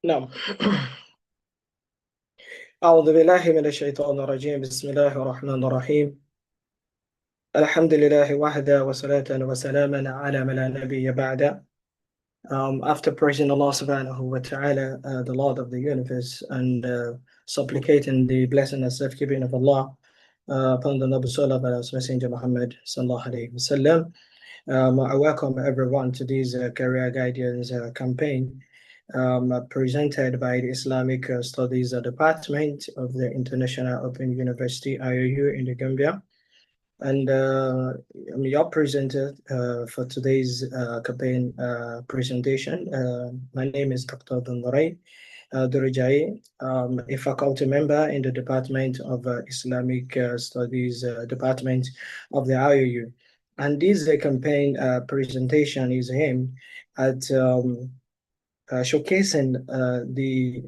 نعم. أعوذ بالله من الشيطان الرجيم. بسم الله الرحمن الرحيم. الحمد لله وحده وصلاة وسلاما على من لا نبي بعده. After praising Allah subhanahu wa ta'ala, the Lord of the universe, and supplicating the blessing and safekeeping of Allah upon the noble soul of Allah's Messenger Muhammad sallallahu alayhi wa sallam. I welcome everyone to this career guidance campaign presented by the Islamic Studies Department of the International Open University, IOU, in the Gambia. And I'm your presenter for today's campaign presentation. My name is Dr. Dundaray Durujai, a faculty member in the Department of Islamic Studies Department of the IOU. And this campaign presentation is aimed at showcasing the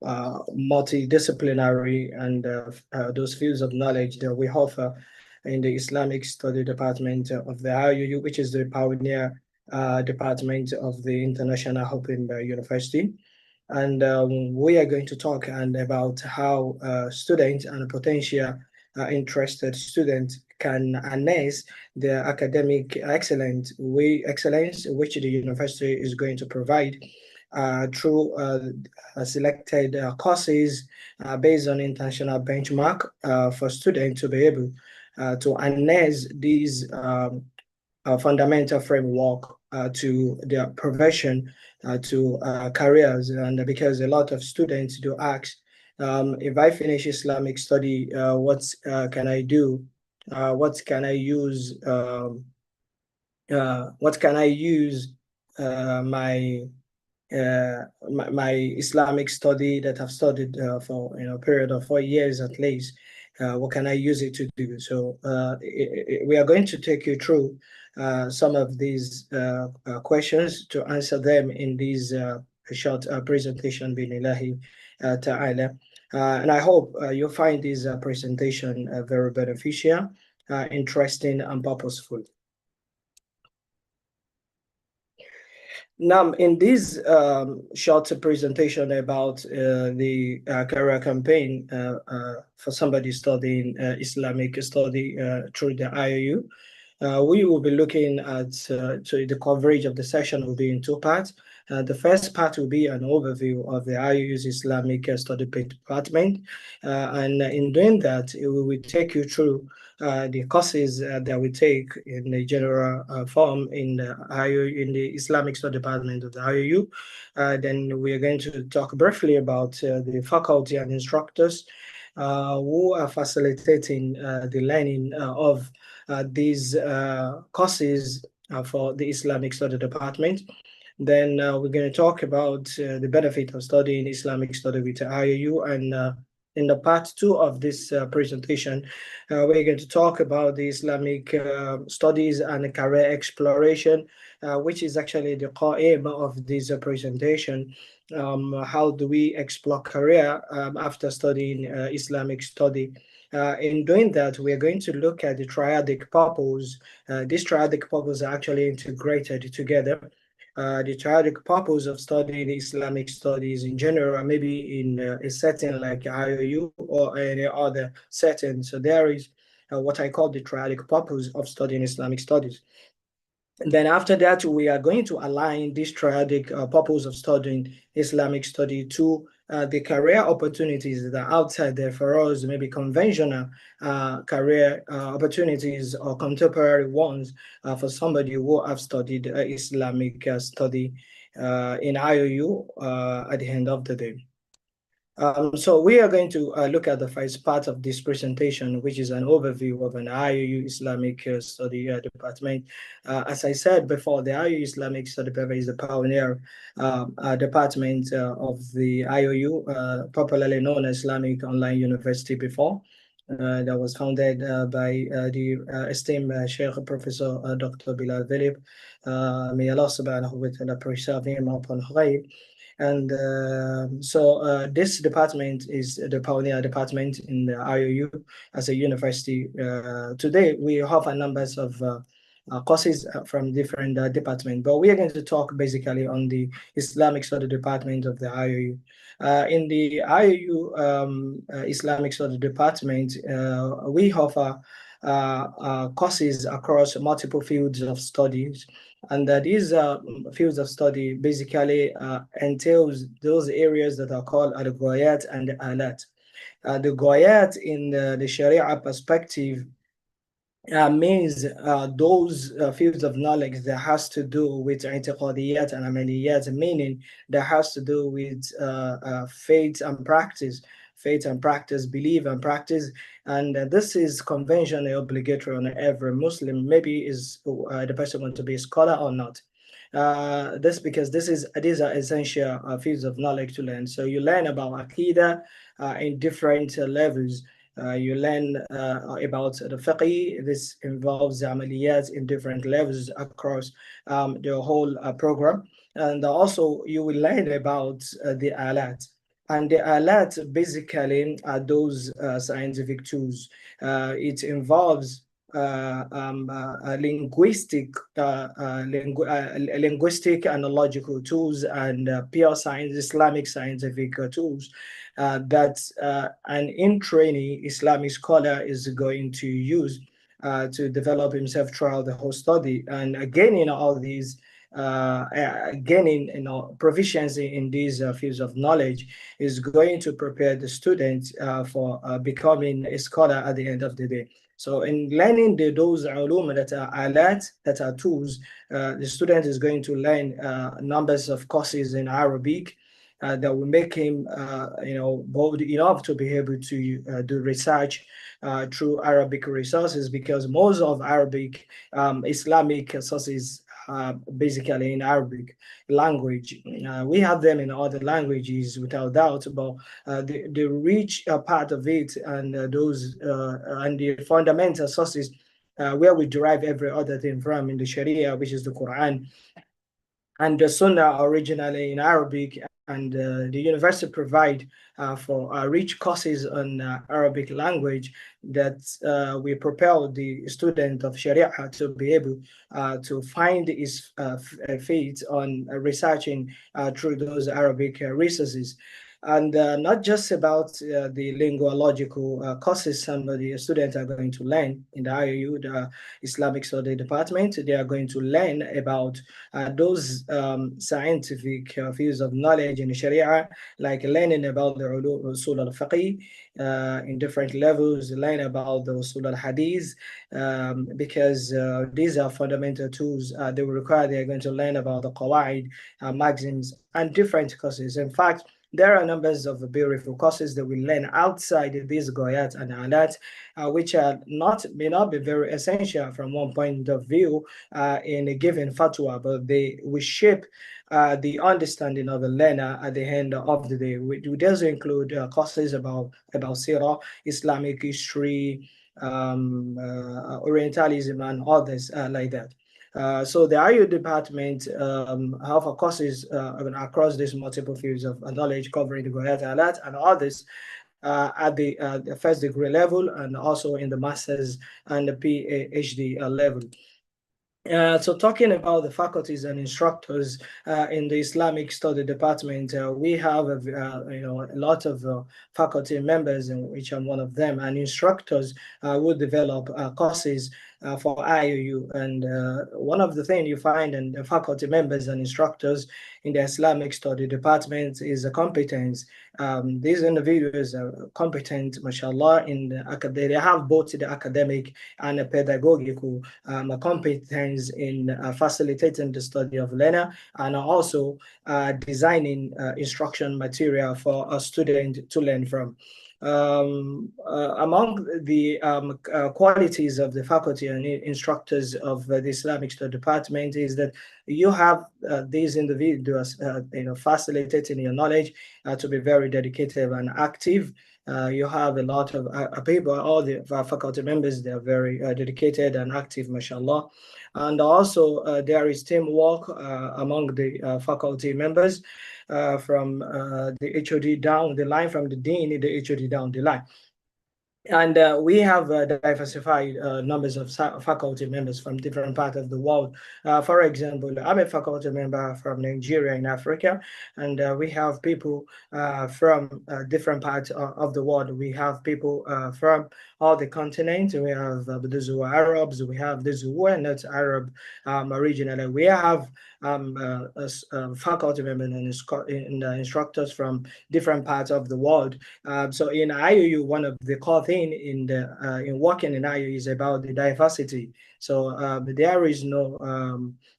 multidisciplinary and those fields of knowledge that we offer in the Islamic Study Department of the IOU, which is the pioneer department of the International Open University. And we are going to talk about how students and potential interested students can harness the academic excellence which the university is going to provide through selected courses based on international benchmark for students to be able to harness these fundamental framework to their profession, to careers. And because a lot of students do ask, if I finish Islamic study, what can I do? What can I use? What can I use my my Islamic study that I've studied for a period of 4 years at least? What can I use it to do? So we are going to take you through some of these questions to answer them in this short presentation, Binilahi ta'ala. And I hope you'll find this presentation very beneficial, interesting, and purposeful. Now, in this short presentation about the career campaign for somebody studying Islamic study through the IOU, we will be looking at so the coverage of the session will be in two parts. The first part will be an overview of the IOU's Islamic study department, and in doing that, it will take you through the courses that we take in the general form in the IOU, in the Islamic study department of the IOU. Then we are going to talk briefly about the faculty and instructors who are facilitating the learning of these courses for the Islamic study department. Then we're going to talk about the benefit of studying Islamic study with IOU. And in the part two of this presentation, we're going to talk about the Islamic studies and career exploration, which is actually the core aim of this presentation. How do we explore career after studying Islamic study? In doing that, we are going to look at the triadic purpose. These triadic purposes are actually integrated together. The triadic purpose of studying Islamic studies in general, maybe in a setting like IOU or any other setting. So there is what I call the triadic purpose of studying Islamic studies. And then after that, we are going to align this triadic purpose of studying Islamic study to the career opportunities that are outside there for us, maybe conventional career opportunities or contemporary ones for somebody who have studied Islamic study in IOU at the end of the day. So we are going to look at the first part of this presentation, which is an overview of an IOU Islamic study department. As I said before, the IOU Islamic study department is the pioneer department of the IOU, popularly known as Islamic Online University before. That was founded by the esteemed Sheikh Professor Dr. Bilal Velib. May Allah subhanahu wa ta'ala preserve him upon khayr. And so this department is the pioneer department in the IOU as a university. Today, we have a numbers of courses from different departments. But we are going to talk basically on the Islamic Study Department of the IOU. In the IOU Islamic Study Department, we offer courses across multiple fields of studies. And these fields of study basically entails those areas that are called al-Ghayat and the Alat. The Ghayat in the Sharia perspective means those fields of knowledge that has to do with i'tiqadiyat and amaliyat, meaning that has to do with faith and practice, belief and practice. And this is conventionally obligatory on every Muslim, maybe is the person want to be a scholar or not. This because these are essential fields of knowledge to learn. So you learn about Aqidah in different levels. You learn about the fiqh. This involves amaliyat in different levels across the whole program. And also you will learn about the alat. And the alat basically are those scientific tools. It involves linguistic and logical tools and pure science, Islamic scientific tools that an in-trainee Islamic scholar is going to use to develop himself throughout the whole study. And gaining all these, gaining proficiency in these fields of knowledge is going to prepare the student for becoming a scholar at the end of the day. So in learning those ulum that are alat, that are tools, the student is going to learn numbers of courses in Arabic, that will make him, bold enough to be able to do research through Arabic resources, because most of Arabic Islamic sources basically in Arabic language. We have them in other languages without doubt, but the rich part of it and those and the fundamental sources where we derive every other thing from in the Sharia, which is the Quran and the Sunnah, originally in Arabic, and the university provide for rich courses on Arabic language that we propel the student of Sharia to be able to find his faith on researching through those Arabic resources. And not just about the linguological courses somebody students are going to learn in the IOU, the Islamic Study Department. They are going to learn about those scientific fields of knowledge in Sharia, like learning about the usul al-fiqh in different levels, learn about the usul al-hadith, because these are fundamental tools they will require. They are going to learn about the qawaid, maxims, and different courses. In fact, there are numbers of beautiful courses that we learn outside these goyat and alat, which may not be very essential from one point of view in a given fatwa, but they will shape the understanding of the learner at the end of the day. We does include courses about Sirah, Islamic history, Orientalism, and others like that. So the IU department have courses across these multiple fields of knowledge, covering the Goyat Alat and others at the first degree level, and also in the master's and the PhD level. So talking about the faculties and instructors in the Islamic Study Department, we have a lot of faculty members, in which I'm one of them, and instructors will develop courses for IOU. And one of the things you find in the faculty members and instructors in the Islamic Study Department is the competence. These individuals are competent, mashallah, in they have both the academic and the pedagogical competence in facilitating the study of learner, and also designing instruction material for a student to learn from. Among the qualities of the faculty and instructors of the Islamic Study Department is that you have these individuals, facilitating your knowledge to be very dedicated and active. You have a lot of people, all the faculty members, they are very dedicated and active, mashallah. And also there is teamwork among the faculty members from the HOD down the line, from the dean, the HOD down the line. And we have diversified numbers of faculty members from different parts of the world. For example, I'm a faculty member from Nigeria in Africa, and we have people from different parts of the world. We have people from all the continents. We have those who are Arabs. We have those who are not Arab originally. We have faculty members and instructors from different parts of the world. So in IOU, one of the core thing in working in IOU is about the diversity. So there is no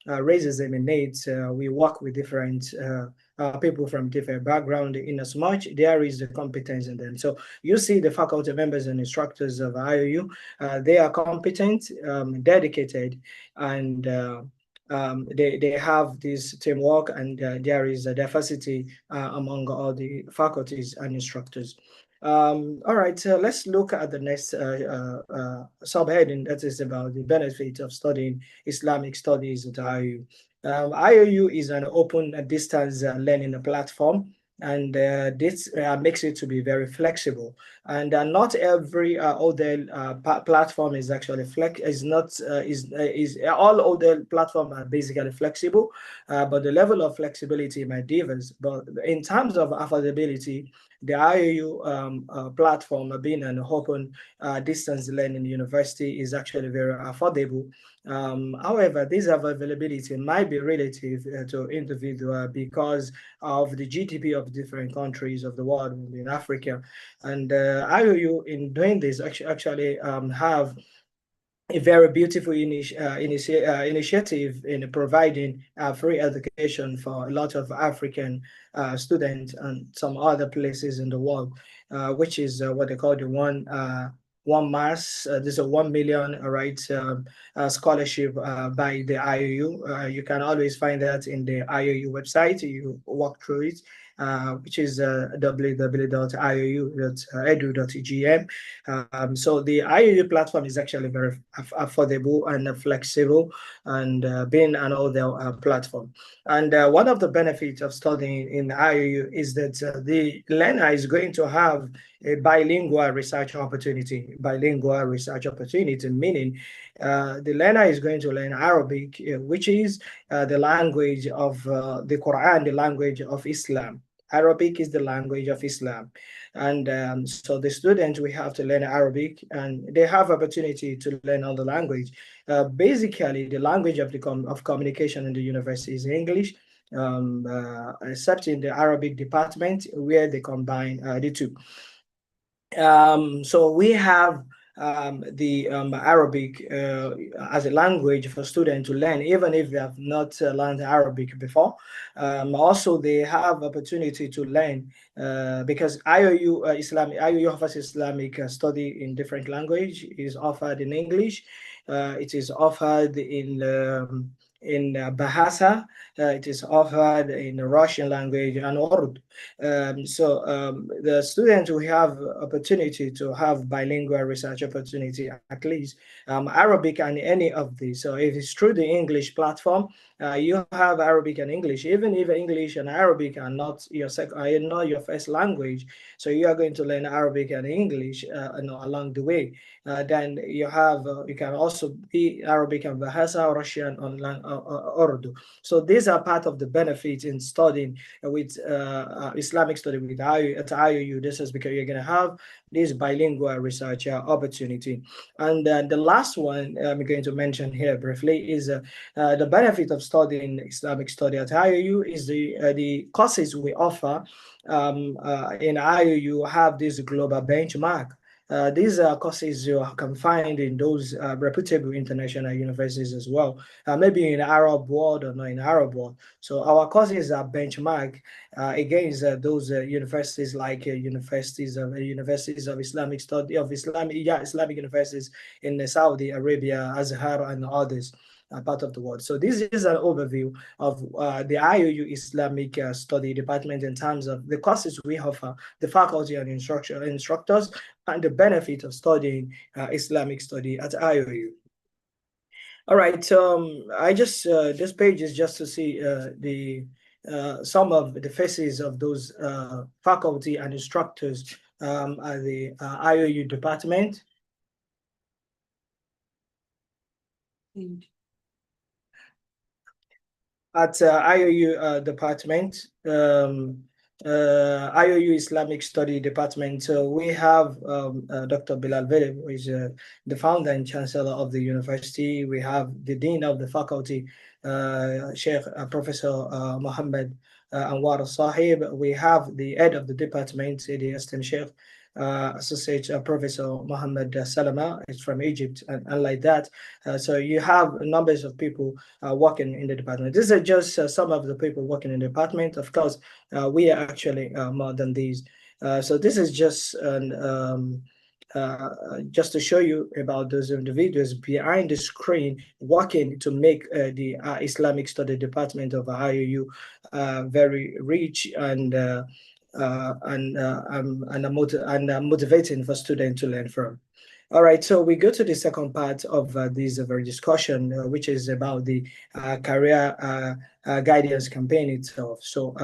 racism in it. We work with different people from different background. In as much there is the competence in them. So you see the faculty members and instructors of IOU, they are competent, dedicated, and they have this teamwork, and there is a diversity among all the faculties and instructors. All right, so let's look at the next subheading, that is about the benefit of studying Islamic studies at IOU. IOU is an open distance learning platform, and this makes it to be very flexible. And not every other platform is actually is not is all other platforms are basically flexible, but the level of flexibility might differ. But in terms of affordability, the IOU platform, being an open distance learning university, is actually very affordable. However, this availability might be relative to individual because of the GDP of different countries of the world in Africa. And IOU, in doing this, actually have a very beautiful initiative in providing free education for a lot of African students and some other places in the world, which is what they call the one mass. There's a 1 million right scholarship by the IOU. You can always find that in the IOU website. You walk through it. Which is www.iou.edu.gm. So the IOU platform is actually very affordable and flexible, and being an older platform. And one of the benefits of studying in IOU is that the learner is going to have a bilingual research opportunity. Bilingual research opportunity, meaning the learner is going to learn Arabic, which is the language of the Quran, the language of Islam. Arabic is the language of Islam. And so the students, we have to learn Arabic, and they have opportunity to learn other language. Basically, the language of of communication in the university is English, except in the Arabic department where they combine the two. So we have the Arabic as a language for students to learn, even if they have not learned Arabic before. Also, they have opportunity to learn because IOU IOU offers Islamic study in different language. It is offered in English. It is offered in Bahasa. It is offered in the Russian language and Urdu. So the students will have opportunity to have bilingual research opportunity, at least Arabic and any of these. So if it's through the English platform, you have Arabic and English. Even if English and Arabic are not not your first language, so you are going to learn Arabic and English along the way. Then you have you can also be Arabic and Bahasa, Russian, and Urdu. So these are part of the benefits in studying with Islamic study with at IOU. This is because you're going to have this bilingual research opportunity. And the last one I'm going to mention here briefly is the benefit of studying Islamic study at IOU is the courses we offer in IOU have this global benchmark. These courses you can find in those reputable international universities as well, maybe in Arab world or not in Arab world. So our courses are benchmarked against those universities like universities of Islamic study of Islamic universities in Saudi Arabia, Azhar, and others. Part of the world. So this is an overview of the IOU Islamic Study Department in terms of the courses we offer, the faculty and instructors, and the benefit of studying Islamic study at IOU. All right, I just this page is just to see the some of the faces of those faculty and instructors at the IOU department. At IOU department, IOU Islamic Study Department. So we have Dr. Bilal Vele, who is the founder and chancellor of the university. We have the dean of the faculty, Sheikh Professor Mohammed Anwar Sahib. We have the head of the department, the esteemed Sheikh Associate Professor Mohammed Salama is from Egypt, and like that. So you have numbers of people working in the department. These are just some of the people working in the department. Of course, we are actually more than these. So this is just to show you about those individuals behind the screen working to make the Islamic Study Department of IOU very rich and motivating for students to learn from. All right, so we go to the second part of this very discussion, which is about the career guidance campaign itself. So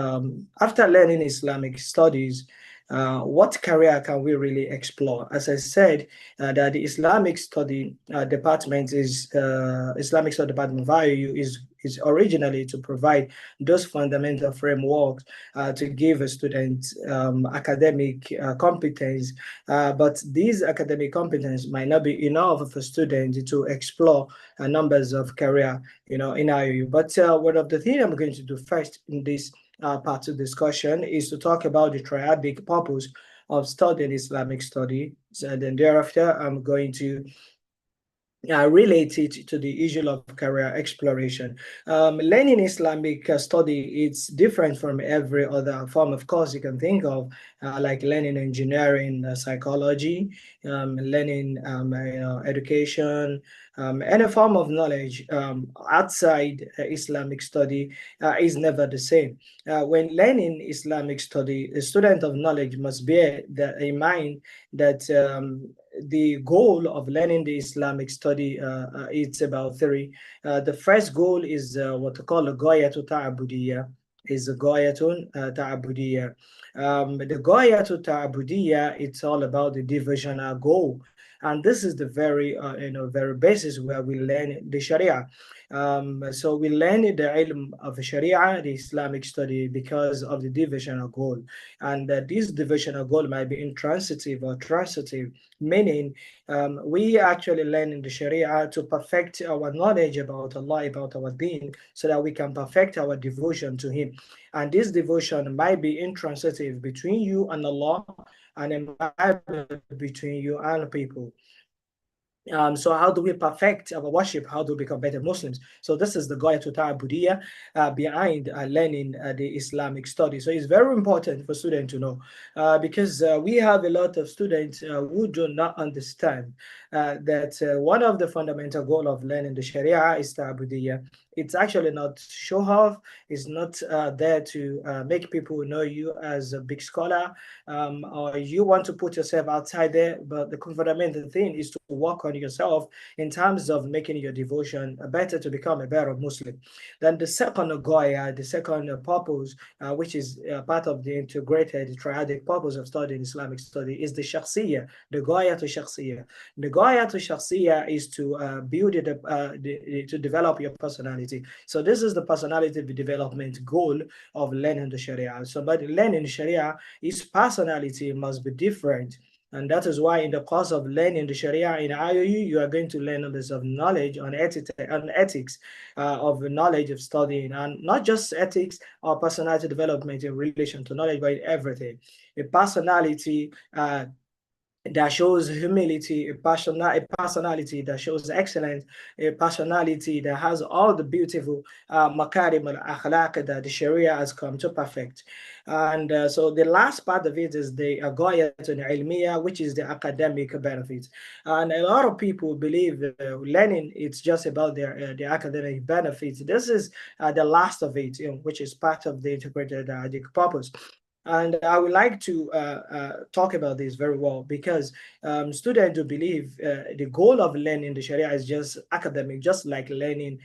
after learning Islamic studies, what career can we really explore? As I said, that the Islamic Study Department is Islamic Study Department of IOU is originally to provide those fundamental frameworks to give a student academic competence, but these academic competence might not be enough for students to explore numbers of career, in IOU. But one of the things I'm going to do first in this part of discussion is to talk about the triadic purpose of studying Islamic studies, and then thereafter I'm going to related to the issue of career exploration. Learning Islamic study, it's different from every other form of course you can think of, like learning engineering, psychology, learning education, any form of knowledge outside Islamic study is never the same. When learning Islamic study, a student of knowledge must bear in mind that the goal of learning the Islamic study, it's about three. The first goal is what we call a Goyatu Ta'abudiyya, is a Goyatun Ta'abudiyya. The Goyatu Ta'abudiyya, it's all about the divisional goal. And this is the very, very basis where we learn the Sharia. So we learn the ilm of Sharia, the Islamic study, because of the divisional goal. And this divisional goal might be intransitive or transitive, meaning we actually learn in the Sharia to perfect our knowledge about Allah, about our deen, so that we can perfect our devotion to Him. And this devotion might be intransitive between you and Allah, and it might be between you and people. So how do we perfect our worship? How do we become better Muslims? So this is the Gaya to Ta'abudiyya behind learning the Islamic study. So it's very important for students to know because we have a lot of students who do not understand that one of the fundamental goals of learning the Sharia is Ta'abudiyya. It's actually not show off. It's not there to make people know you as a big scholar, or you want to put yourself outside there. But the fundamental thing is to work on yourself in terms of making your devotion better to become a better Muslim. Then the second Goya, the second purpose, which is part of the integrated triadic purpose of studying Islamic study, is the Shakhsiyya, the Goya to Shakhsiyya. The Goya to Shakhsiyya is to build it, to develop your personality. So this is the personality development goal of learning the Sharia. So by learning Sharia, his personality must be different. And that is why in the course of learning the Sharia in IOU, you are going to learn a lot of knowledge on ethics, of knowledge of studying, and not just ethics or personality development in relation to knowledge, but everything. A personality that shows humility, a personality that shows excellence, a personality that has all the beautiful makarim al-akhlaq that the Sharia has come to perfect. And so the last part of it is the agayat al-ilmiya, which is the academic benefits. And a lot of people believe learning, it's just about the academic benefits. This is the last of it, which is part of the integrated purpose. And I would like to talk about this very well, because students do believe the goal of learning the Sharia is just academic, just like learning,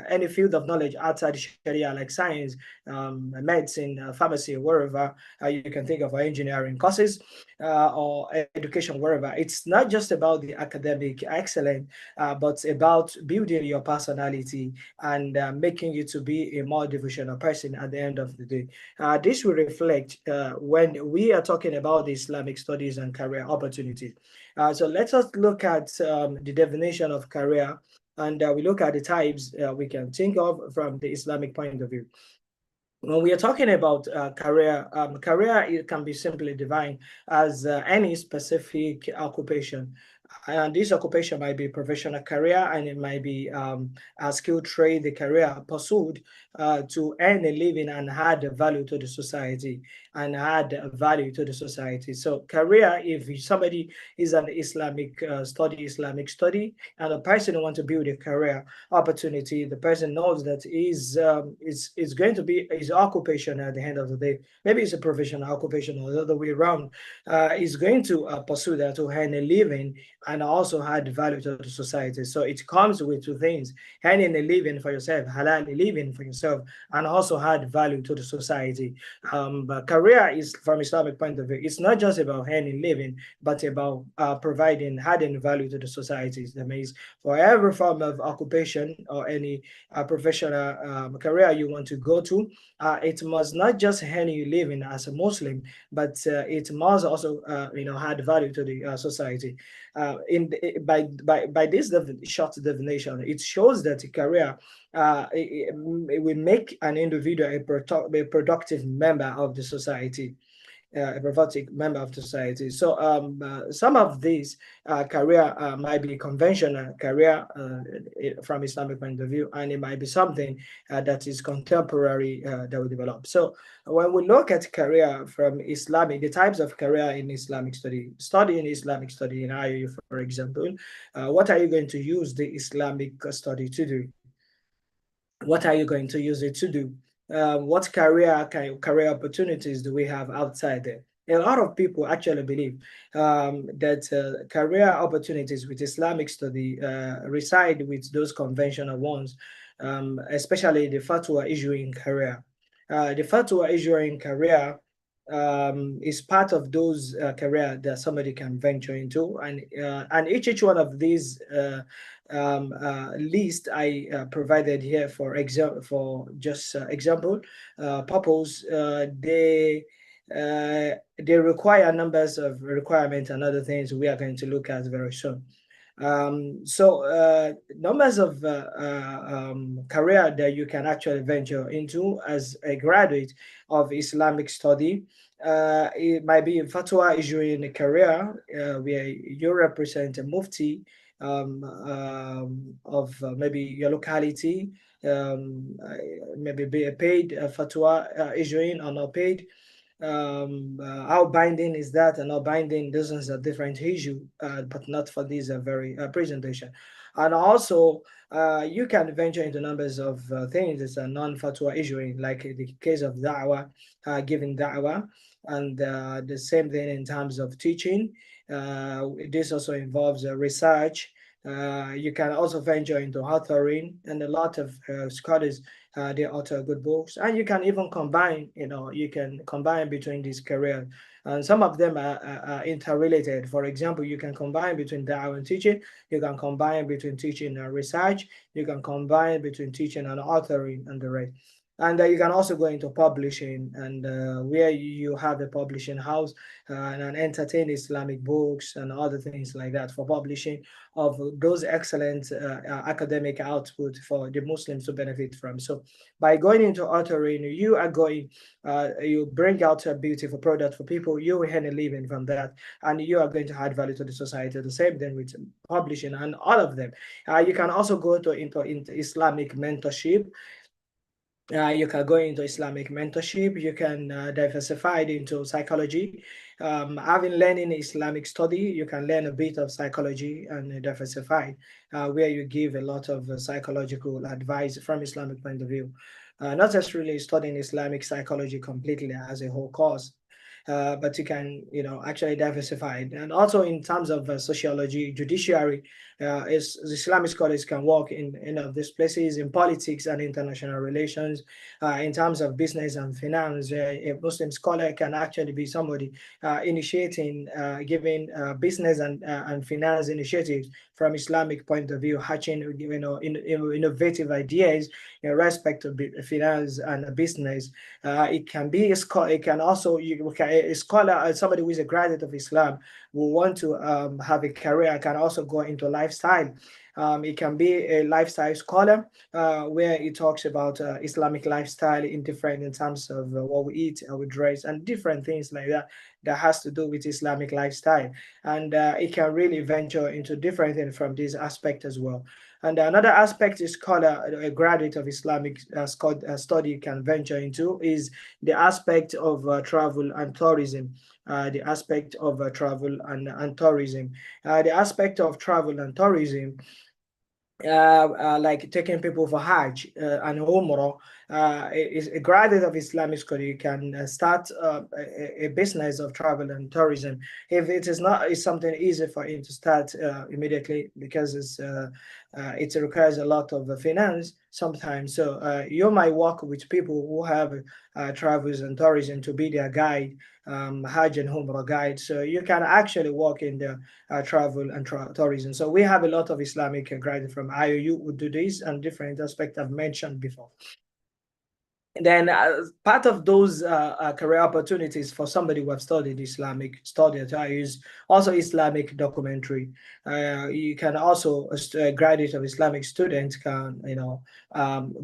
any field of knowledge outside Sharia, like science, medicine, pharmacy, wherever you can think of, engineering courses or education, wherever. It's not just about the academic excellence, but about building your personality and making you to be a more devotional person at the end of the day. This will reflect when we are talking about the Islamic studies and career opportunities. So let us look at the definition of career, and we look at the types we can think of from the Islamic point of view. When we are talking about career, career, it can be simply defined as any specific occupation. And this occupation might be professional career, and it might be a skilled trade, the career pursued to earn a living and add value to the society, and add value to the society. So career, if somebody is an Islamic study, and a person wants to build a career opportunity, the person knows that is going to be his occupation at the end of the day. Maybe it's a professional occupation, or the other way around. Is going to pursue that to earn a living and also add value to the society. So it comes with two things: earning a living for yourself, halal living for yourself, and also add value to the society. But career is, from Islamic point of view, it's not just about earning living, but about providing, adding value to the society. That means for every form of occupation or any professional career you want to go to, it must not just earn you living as a Muslim, but it must also add value to the society. By this short definition, it shows that a career it will make an individual a productive member of the society, a productive member of the society. So some of these career might be conventional career from Islamic point of view, and it might be something that is contemporary that will develop. So when we look at career from Islamic, the types of career in Islamic study in Islamic study in IOU, for example, what are you going to use the Islamic study to do? What are you going to use it to do? What career opportunities do we have outside there? A lot of people actually believe that career opportunities with Islamic study reside with those conventional ones, especially the fatwa issuing career. The fatwa issuing career is part of those career that somebody can venture into, and each one of these list I provided here for example purpose, they require numbers of requirements and other things we are going to look at very soon. Numbers of career that you can actually venture into as a graduate of Islamic study. It might be fatwa issuing a career where you represent a mufti of maybe your locality, maybe be a paid fatwa issuing or not paid. How binding is that and not binding? This is a different issue, but not for this very presentation. And also, you can venture into numbers of things. It's a non-fatwa issuing, like the case of da'wah, giving da'wah, and the same thing in terms of teaching. This also involves research. You can also venture into authoring, and a lot of scholars they author good books, and you can even combine. You can combine between these careers, and some of them are interrelated. For example, you can combine between da'wah and teaching. You can combine between teaching and research. You can combine between teaching and authoring and the rest. And you can also go into publishing, and where you have a publishing house and entertain Islamic books and other things like that for publishing of those excellent academic output for the Muslims to benefit from. So by going into authoring, you are going, you bring out a beautiful product for people, you will earn a living from that, and you are going to add value to the society. The same thing with publishing and all of them. You can also go into Islamic mentorship. You can go into Islamic mentorship. You can diversify it into psychology. Having learning Islamic study, you can learn a bit of psychology and diversify, where you give a lot of psychological advice from Islamic point of view. not necessarily studying Islamic psychology completely as a whole course. But you can, actually diversify it. And also in terms of sociology, judiciary, is Islamic scholars can work in these places, in politics and international relations. In terms of business and finance, a Muslim scholar can actually be somebody initiating, giving business and finance initiatives from Islamic point of view, hatching, innovative ideas in respect to finance and business. It can be a scholar. It can also a scholar, somebody who is a graduate of Islam, who want to have a career, can also go into lifestyle. It can be a lifestyle scholar where it talks about Islamic lifestyle in terms of what we eat, how we dress, and different things like that that has to do with Islamic lifestyle. And it can really venture into different things from this aspect as well. And another aspect is scholar, a graduate of Islamic study can venture into is the aspect of travel and tourism. The aspect of travel and tourism. The aspect of travel and tourism, like taking people for Hajj and Umrah, is a graduate of Islamic study can start a business of travel and tourism. If it is not, it's something easy for him to start immediately, because it requires a lot of finance sometimes. So you might work with people who have travels and tourism to be their guide, Hajj and Umrah guide. So you can actually work in the travel and tourism. So we have a lot of Islamic graduates from IOU who do this and different aspects I've mentioned before. Then part of those career opportunities for somebody who have studied Islamic study at IOU is also Islamic documentary. You can also, a graduate of Islamic students can,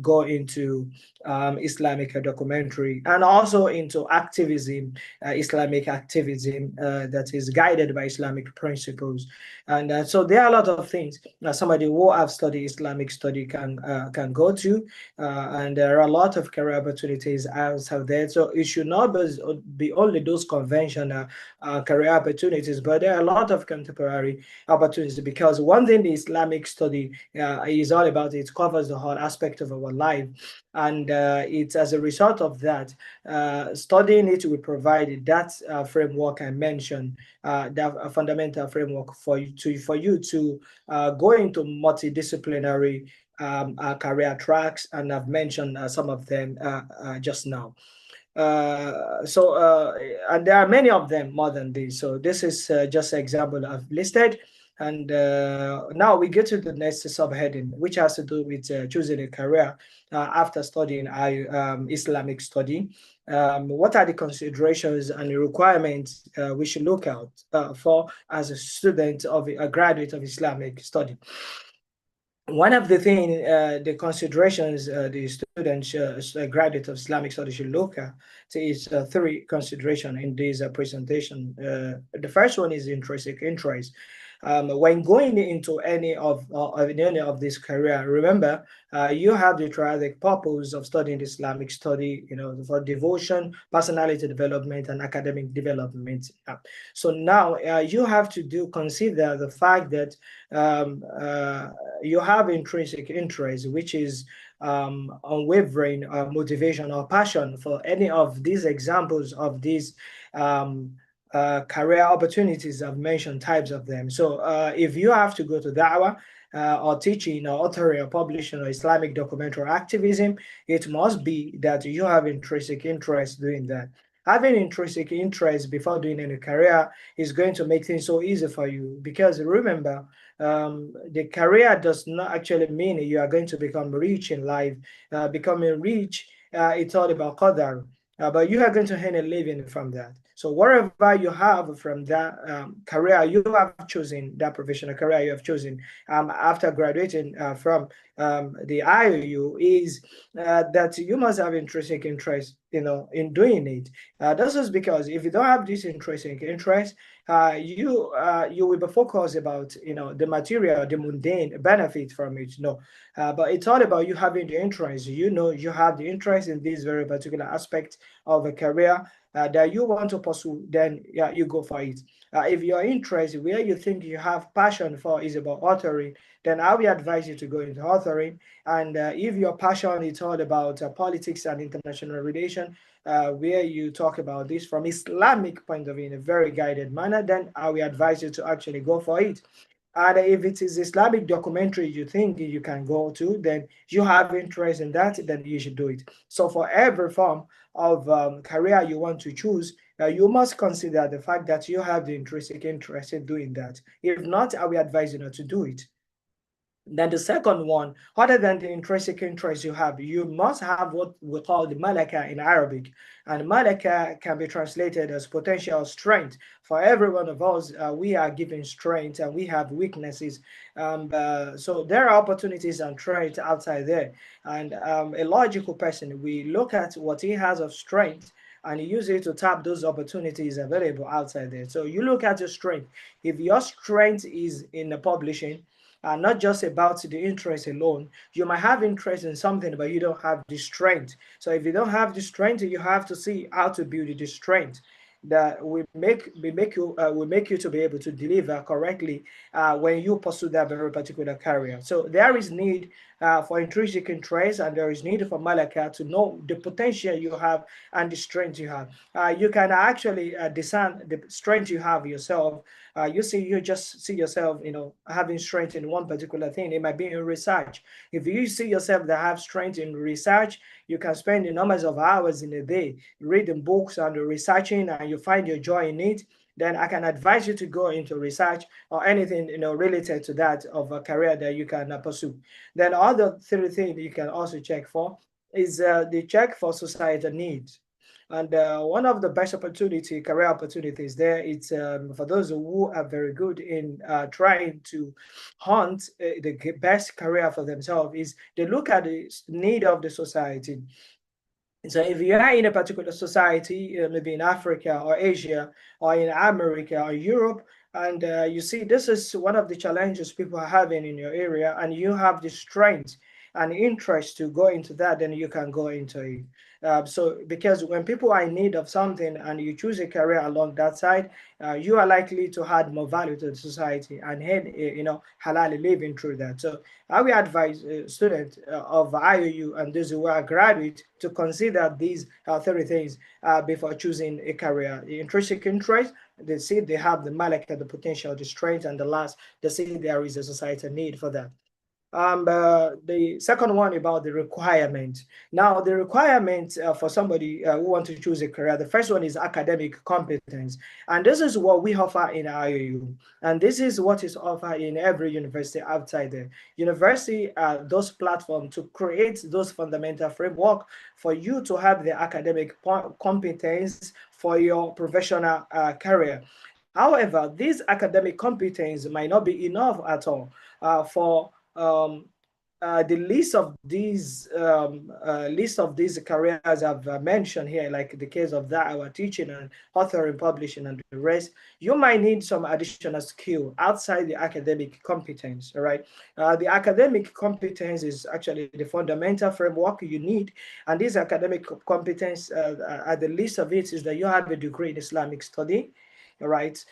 go into Islamic documentary, and also into activism, Islamic activism that is guided by Islamic principles. And so there are a lot of things somebody who have studied Islamic study can go to, and there are a lot of career opportunities out there. So it should not be only those conventional career opportunities, but there are a lot of contemporary opportunities, because one thing the Islamic study is all about, it covers the whole aspect of our life. And it's as a result of that, studying it will provide that framework I mentioned, that fundamental framework for you to go into multidisciplinary career tracks, and I've mentioned some of them just now. And there are many of them more than this. So this is just an example I've listed. And now we get to the next subheading, which has to do with choosing a career after studying Islamic study. What are the considerations and the requirements we should look out for as a student of a graduate of Islamic study? One of the things, the considerations the students, graduate of Islamic studies should look at is three considerations in this presentation. The first one is intrinsic interest. When going into any of this career, remember you have the triadic purpose of studying Islamic study, for devotion, personality development, and academic development. So now you have to consider the fact that you have intrinsic interest, which is unwavering motivation or passion for any of these examples of these career opportunities I've mentioned, types of them. So if you have to go to da'wah or teaching or authoring or publishing or Islamic documentary activism, it must be that you have intrinsic interest doing that. Having intrinsic interest before doing any career is going to make things so easy for you, because remember, the career does not actually mean you are going to become rich in life. Becoming rich, it's all about qadar, but you are going to earn a living from that. So whatever you have from that career you have chosen, that professional career you have chosen after graduating from the IOU, is that you must have intrinsic interest, in doing it. This is because if you don't have this intrinsic interest, you will be focused about the material, the mundane benefit from it. But it's all about you having the interest. You have the interest in this very particular aspect of a career that you want to pursue, then you go for it. If your interest, where you think you have passion for, is about authoring, then I will advise you to go into authoring. authoring. And if your passion is all about politics and international relation, where you talk about this from Islamic point of view in a very guided manner, then I will advise you to actually go for it. And if it is Islamic documentary you think you can go to, then you have interest in that, then you should do it. So for every form of career you want to choose, you must consider the fact that you have the intrinsic interest in doing that. If not, I will advise you not to do it. Then the second one, other than the intrinsic interest you have, you must have what we call the malaka in Arabic. And malaka can be translated as potential strength. For every one of us, we are given strength and we have weaknesses. So there are opportunities and traits outside there. And a logical person, we look at what he has of strength and use it to tap those opportunities available outside there. So you look at your strength. If your strength is in the publishing, not just about the interest alone. You might have interest in something, but you don't have the strength. So if you don't have the strength, you have to see how to build the strength that will make you to be able to deliver correctly when you pursue that very particular career. So there is need for intrinsic interest, and there is need for malaka to know the potential you have and the strength you have. You can actually discern the strength you have yourself. You just see yourself, having strength in one particular thing. It might be in research. If you see yourself that have strength in research, you can spend the numbers of hours in a day reading books and researching, and you find your joy in it. Then I can advise you to go into research or anything related to that of a career that you can pursue. Then other three things you can also check for is the check for societal needs. And one of the best career opportunities there, it's for those who are very good in trying to hunt the best career for themselves, is they look at the need of the society. So if you are in a particular society, maybe in Africa or Asia or in America or Europe, and you see this is one of the challenges people are having in your area, and you have the strength and interest to go into that, then you can go into it. So because when people are in need of something and you choose a career along that side, you are likely to add more value to the society and halal living through that. So I will advise students of IOU and those who are graduate to consider these three things before choosing a career. The intrinsic interest, they see they have the malaka, the potential, the strength, and the last, they see there is a societal need for that. The second one about the requirement. Now, the requirement for somebody who wants to choose a career, the first one is academic competence. And this is what we offer in IOU. And this is what is offered in every university outside there. University, those platforms to create those fundamental framework for you to have the academic competence for your professional career. However, these academic competence might not be enough at all for the list of these careers I've mentioned here, like the case of that our teaching and authoring, publishing, and the rest, you might need some additional skill outside the academic competence. All right, the academic competence is actually the fundamental framework you need, and this academic competence, at the least of it, is that you have a degree in Islamic study. All right,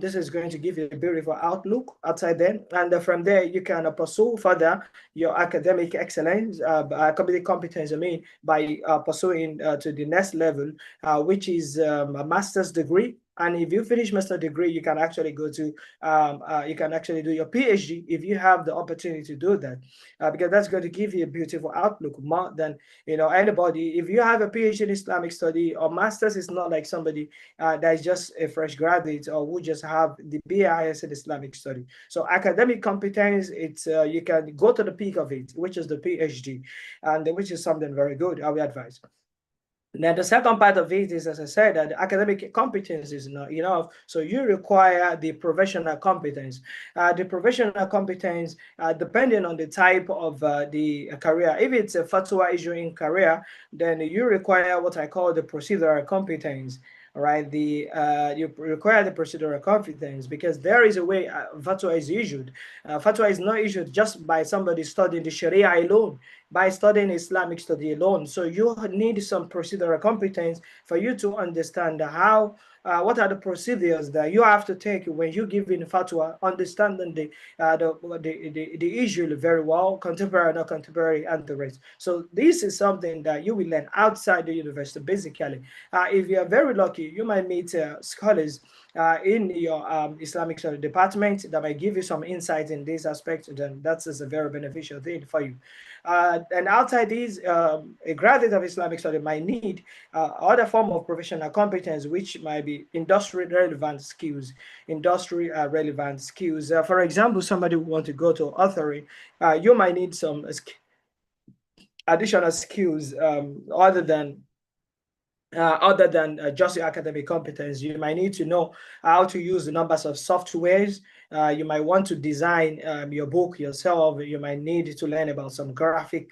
this is going to give you a beautiful outlook outside then, and from there you can pursue further your academic excellence, academic competence, by pursuing to the next level, which is a master's degree. And if you finish master's degree, you can actually go to, you can actually do your PhD if you have the opportunity to do that, because that's going to give you a beautiful outlook more than anybody. If you have a PhD in Islamic study or master's, is not like somebody that is just a fresh graduate or who just have the BIS in Islamic study. So academic competence, it's you can go to the peak of it, which is the PhD, and which is something very good, I would advise. Now, the second part of it is, as I said, that the academic competence is not enough. So you require the professional competence. The professional competence, depending on the type of the career. If it's a fatwa issuing career, then you require what I call the procedural competence. Right, you require the procedural competence, because there is a way fatwa is issued. Fatwa is not issued just by somebody studying the Sharia alone, by studying Islamic study alone. So you need some procedural competence for you to understand how what are the procedures that you have to take when you give in fatwa, understanding the issue very well, contemporary, not contemporary, and the rest. So this is something that you will learn outside the university, basically. If you are very lucky, you might meet scholars in your Islamic study department that might give you some insight in this aspect, then that is a very beneficial thing for you. And outside these, a graduate of Islamic study might need other form of professional competence, which might be industry relevant skills. For example, somebody who want to go to authoring, you might need some additional skills other than just your academic competence. You might need to know how to use the numbers of softwares. You might want to design your book yourself. You might need to learn about some graphic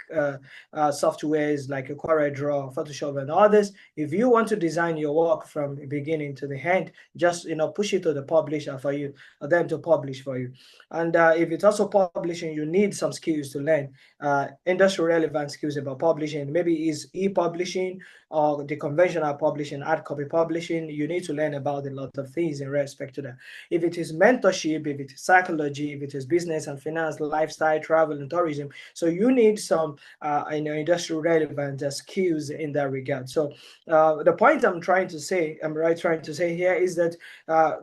softwares like CorelDRAW, Photoshop, and others. If you want to design your work from the beginning to the end, just push it to the publisher for you, or them to publish for you. And if it's also publishing, you need some skills to learn, industry relevant skills about publishing. Maybe it's e-publishing or the conventional publishing, hard copy publishing. You need to learn about a lot of things in respect to that. If it is mentorship, if it is psychology, if it is business and finance, lifestyle, travel, and tourism, so you need some industrial relevant skills in that regard. So the point I'm trying to say here is that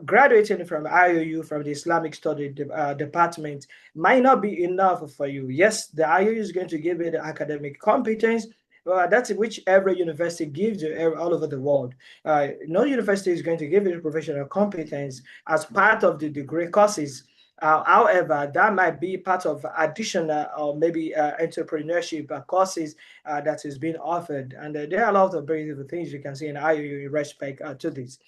graduating from IOU, from the Islamic Study department, might not be enough for you. Yes, the IOU is going to give you the academic competence. That's which every university gives you all over the world. No university is going to give you professional competence as part of the degree courses. However, that might be part of additional or maybe entrepreneurship courses that is being offered. And there are a lot of beautiful things you can see in IOU in respect to this.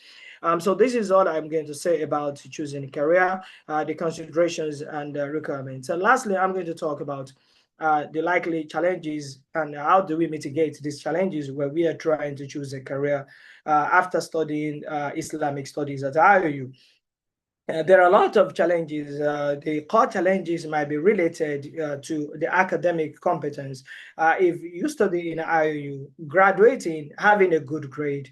So this is all I'm going to say about choosing a career, the considerations and requirements. And lastly, I'm going to talk about the likely challenges and how do we mitigate these challenges where we are trying to choose a career after studying Islamic studies at IOU. There are a lot of challenges. The core challenges might be related to the academic competence. If you study in IOU, graduating, having a good grade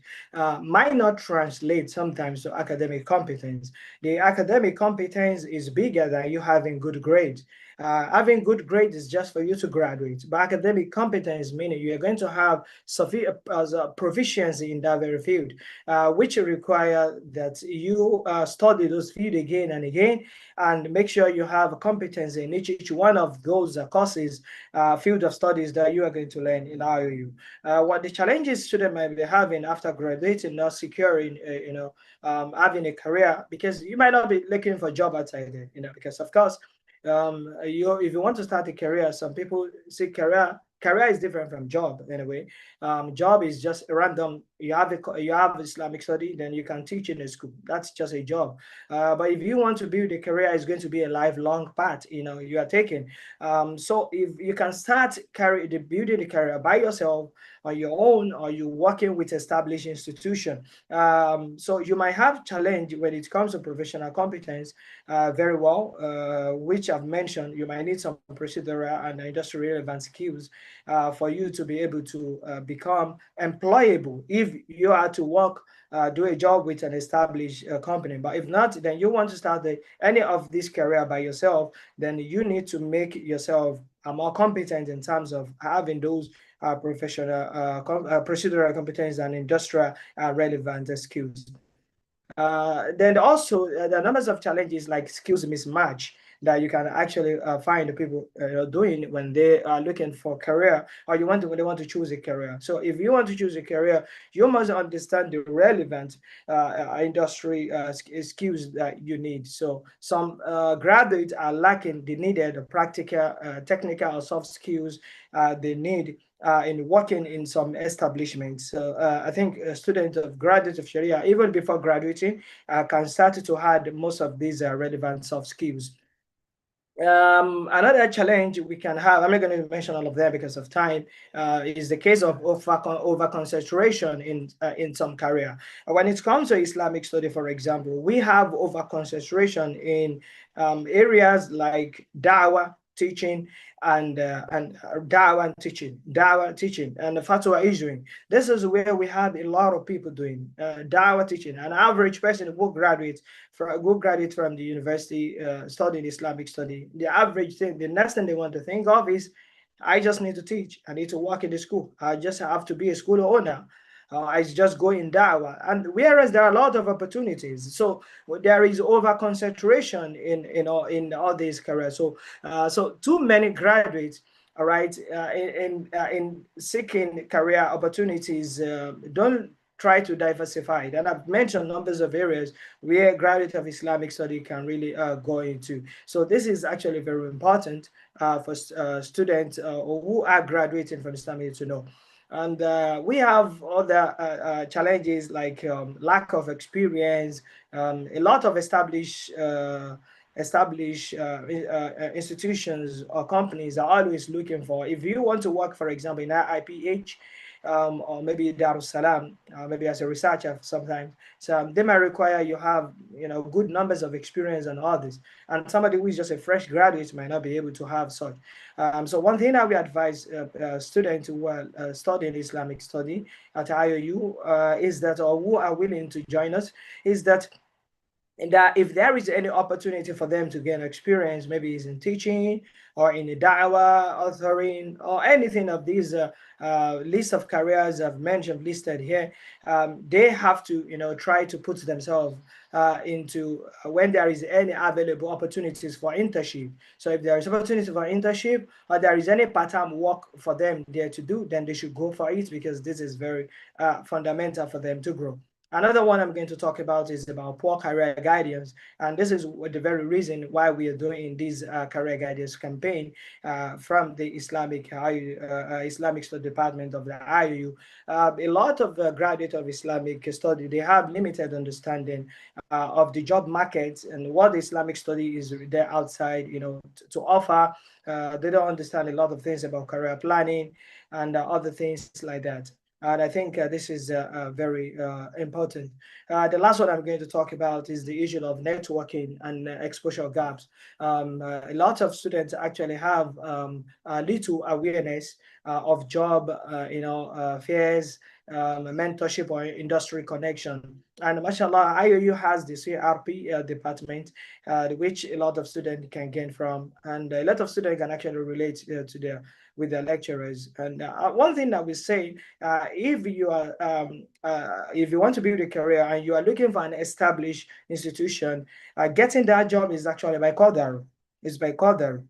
might not translate sometimes to academic competence. The academic competence is bigger than you having good grades. Having good grades is just for you to graduate, but academic competence meaning you are going to have sufficient proficiency in that very field, which require that you study those fields again and again, and make sure you have competence in each one of those courses, field of studies that you are going to learn in IOU. What the challenges students might be having after graduating, not securing, having a career, because you might not be looking for a job outside there, because of course, if you want to start a career, some people see career is different from job anyway. Job is just random. You have Islamic study, then you can teach in a school. That's just a job. But if you want to build a career, it's going to be a lifelong path. You are taking. So if you can start building the career by yourself on your own, or you working with established institution. So you might have challenge when it comes to professional competence. Very well, which I've mentioned. You might need some procedural and industry relevant skills for you to be able to become employable if you are to work, do a job with an established company. But if not, then you want to start any of this career by yourself, then you need to make yourself more competent in terms of having those professional procedural competence and industrial relevant skills. Then also there are numbers of challenges like skills mismatch that you can actually find people doing when they are looking for career, or when they want to choose a career. So if you want to choose a career, you must understand the relevant industry skills that you need. So some graduates are lacking the needed practical, technical, or soft skills they need in working in some establishments. So I think a student of graduate of Sharia, even before graduating, can start to add most of these relevant soft skills. Another challenge we can have, I'm not going to mention all of them because of time, is the case of over concentration in some career. When it comes to Islamic study, for example, we have over concentration in areas like dawah, teaching, and dawah teaching, and the fatwa issuing. This is where we have a lot of people doing dawah teaching. An average person who graduate from the university studying Islamic study, the average thing, the next thing they want to think of is, I just need to teach. I need to work in the school. I just have to be a school owner. I just go in dawah. And whereas there are a lot of opportunities, so there is over concentration in all these careers. So too many graduates, all right, in seeking career opportunities, don't try to diversify it. And I've mentioned numbers of areas where graduate of Islamic study can really go into. So this is actually very important for students who are graduating from Islamic to know. And we have other challenges like lack of experience, a lot of established institutions or companies are always looking for. If you want to work, for example, in IPH, or maybe Dar es Salaam, maybe as a researcher sometimes. So they might require you have, good numbers of experience and all this. And somebody who is just a fresh graduate might not be able to have such. So one thing that we advise students who are studying Islamic study at IOU is that, or who are willing to join us, is that if there is any opportunity for them to gain experience, maybe it's in teaching or in the da'wah, authoring, or anything of these list of careers I've mentioned listed here, they have to, try to put themselves into when there is any available opportunities for internship. So if there is opportunity for internship or there is any part-time work for them there to do, then they should go for it, because this is very fundamental for them to grow. Another one I'm going to talk about is about poor career guidance. And this is the very reason why we are doing this career guidance campaign from the Islamic Study Department of the IOU. A lot of graduates of Islamic study, they have limited understanding of the job market and what Islamic study is there outside, to offer. They don't understand a lot of things about career planning and other things like that. And I think this is very important. The last one I'm going to talk about is the issue of networking and exposure gaps. A lot of students actually have little awareness of job, fairs, mentorship or industry connection. And mashallah, IOU has the CRP department, which a lot of students can gain from, and a lot of students can actually relate to with their lecturers. And one thing that we say, if you want to build a career and you are looking for an established institution, getting that job is actually by qadar. It's by qadar.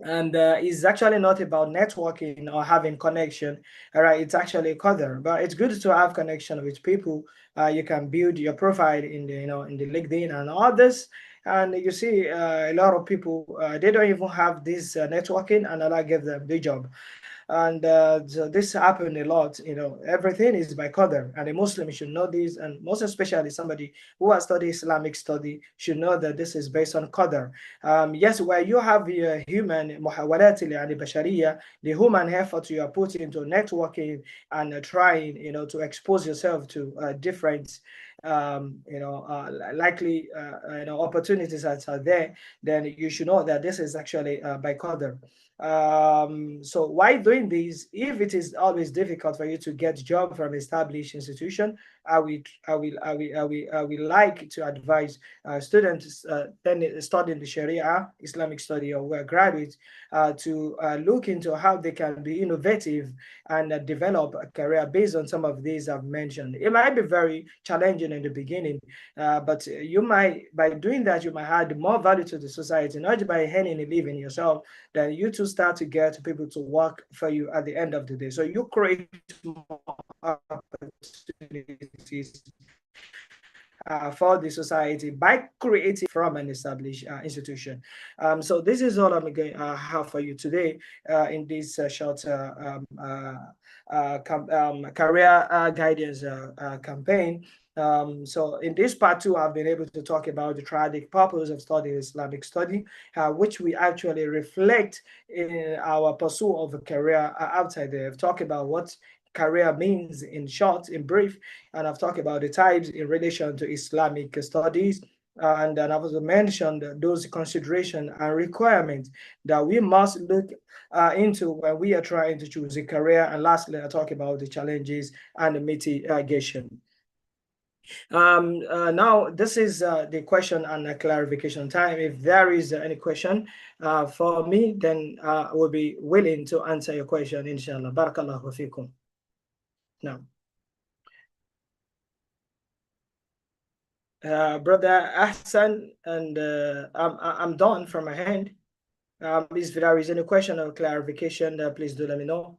And it's actually not about networking or having connection. All right, it's actually qadar, but it's good to have connection with people. You can build your profile in the LinkedIn and others. And you see a lot of people, they don't even have this networking, and Allah gave them the job. And so this happened a lot. Everything is by qadar, and a Muslim should know this, and most especially somebody who has studied Islamic study should know that this is based on qadar. Yes, where you have your human muhawalat and bashariya, the human effort you are putting into networking and trying, to expose yourself to different likely opportunities that are there, then you should know that this is actually by qadar. So why doing this? If it is always difficult for you to get job from established institution, I will like to advise students then studying the Sharia, Islamic study, or who are graduates to look into how they can be innovative and develop a career based on some of these I've mentioned. It might be very challenging in the beginning, but you might, by doing that, you might add more value to the society, not by earning a living yourself, then you to start to get people to work for you at the end of the day. So you create more opportunities for the society by creating from an established institution. So this is all I'm going to have for you today in this short career guidance campaign. So in this part two, I've been able to talk about the triadic purpose of studying Islamic study, which we actually reflect in our pursuit of a career outside there. I've talked about what career means in short, in brief, and I've talked about the types in relation to Islamic studies, And then I've also mentioned those considerations and requirements that we must look into when we are trying to choose a career. And lastly, I talk about the challenges and the mitigation. Now, this is the question and clarification time. If there is any question for me, then I will be willing to answer your question, inshallah. Barakallahu fikum. Now, Brother Ahsan, and I'm done from my hand. If there is any question or clarification, please do let me know.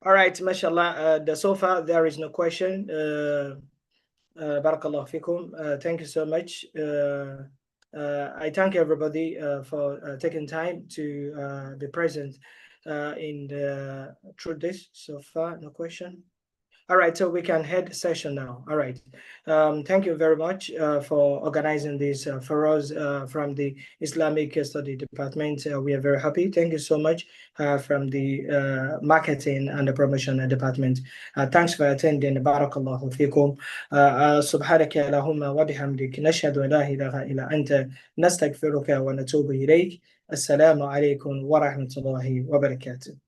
All right, mashallah. So far, there is no question. Barakallahu fikum. Thank you so much. I thank everybody for taking time to be present in the through this. So far, no question. All right, so we can head session now. All right. Thank you very much for organizing this for us from the Islamic Study Department. We are very happy. Thank you so much from the Marketing and the Promotion Department. Thanks for attending. Barakallahu fikum. سبحانك اللهم وبحمدك نشهد أن لا إله إلا أنت نستغفرك ونتوب إليك. السلام عليكم ورحمة الله وبركاته.